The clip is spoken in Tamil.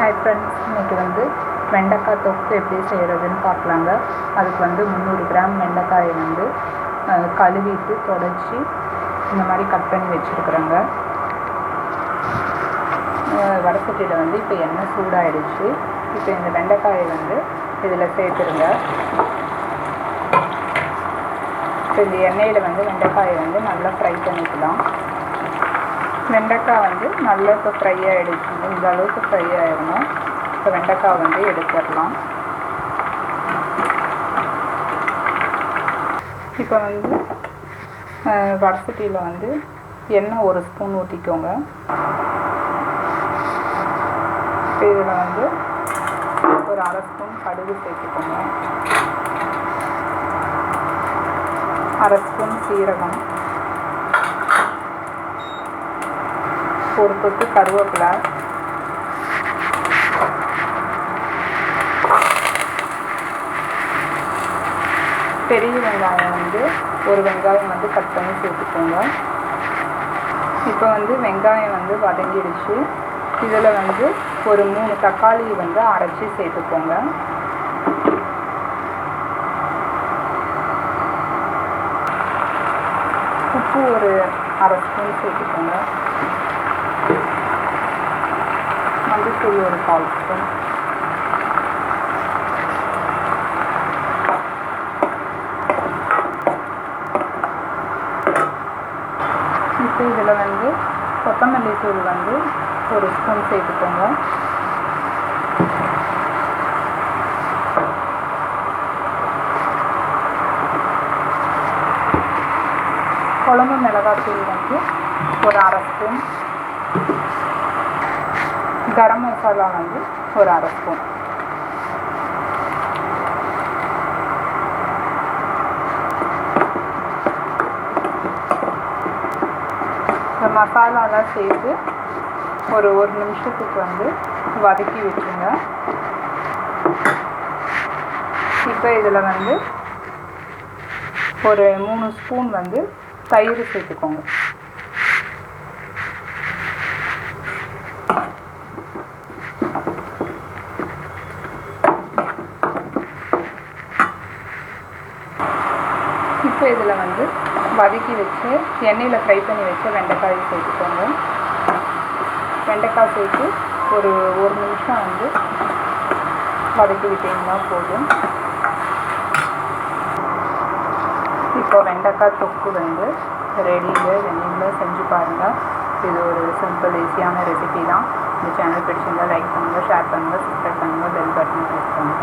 ஹாய் ஃப்ரெண்ட்ஸ், இன்றைக்கி வெண்டைக்காய் தொக்கு எப்படி செய்கிறதுன்னு பார்க்கலாங்க. அதுக்கு 300 கிராம் வெண்டைக்காயை கழுவிட்டு தொடச்சி இந்த மாதிரி கட் பண்ணி வச்சுருக்குறேங்க. வடசட்டியில் இப்போ எண்ணெய் சூடாகிடுச்சு. இப்போ இந்த வெண்டைக்காயை இதில் சேர்த்துருங்க. இப்போ இந்த எண்ணெயில் வெண்டைக்காயை நல்லா ஃப்ரை பண்ணிக்கலாம். வெண்டைக்காய் நல்லா இப்போ ஃப்ரை ஆகிடுச்சு. இந்த அளவுக்கு ஃப்ரை ஆகிடணும். இப்போ வெண்டைக்காய் எடுத்துடலாம். இப்போ வடசட்டியில் எண்ணெய் 1 ஸ்பூன் ஊற்றிக்கோங்க. இப்போ இதில் ஒரு 1/2 ஸ்பூன் கடுகு சேர்த்துக்கோங்க. 1/2 ஸ்பூன் சீரகம், ஒரு கொத்து கருவேப்பிலை, பெரிய வெங்காயம் ஒரு வெங்காயம் கட் பண்ணி சேர்த்துக்கோங்க. இப்போ வெங்காயம் வதங்கிடுச்சு. இதில் ஒரு 3 தக்காளி அரைச்சி சேர்த்துக்கோங்க. உப்பு ஒரு 1/2 ஸ்பூன் சேர்த்துக்கோங்க. மஞ்சள்தூள் ஒரு 1/4 ஸ்பூன். இப்போ இதில் கொத்தமல்லி தூள் ஒரு ஸ்பூன் சேர்த்துக்கோங்க. குழம்பு மிளகாத்தூள் ஒரு 1/2 ஸ்பூன். கரம் மசாலா ஒரு 1/2 ஸ்பூன். இந்த மசாலாலாம் சேர்த்து ஒரு நிமிஷத்துக்கு வதக்கி வச்சுங்க. இப்போ இதில் ஒரு 3 ஸ்பூன் தயிர் சேர்த்துக்கோங்க. இப்போ இதில் வதக்கி வச்சு எண்ணெயில் ஃப்ரை பண்ணி வச்ச வெண்டைக்காய் சேர்த்துக்கோங்க. வெண்டைக்காய் சேர்த்து ஒரு நிமிஷம் வதக்கி விட்டிங்கன்னா போதும். இப்போ வெண்டைக்காய் தொக்கு ரெடிங்க. நீங்களும் செஞ்சு பாருங்கள். இது ஒரு சிம்பிள் ஈஸியான ரெசிபி தான். இந்த சேனல் பிடிச்சிருந்தால் லைக் பண்ணுங்கள், ஷேர் பண்ணுங்கள், சப்ஸ்கிரைப் பண்ணுங்கள், பெல் பட்டன் ப்ரெஸ் பண்ணுங்கள்.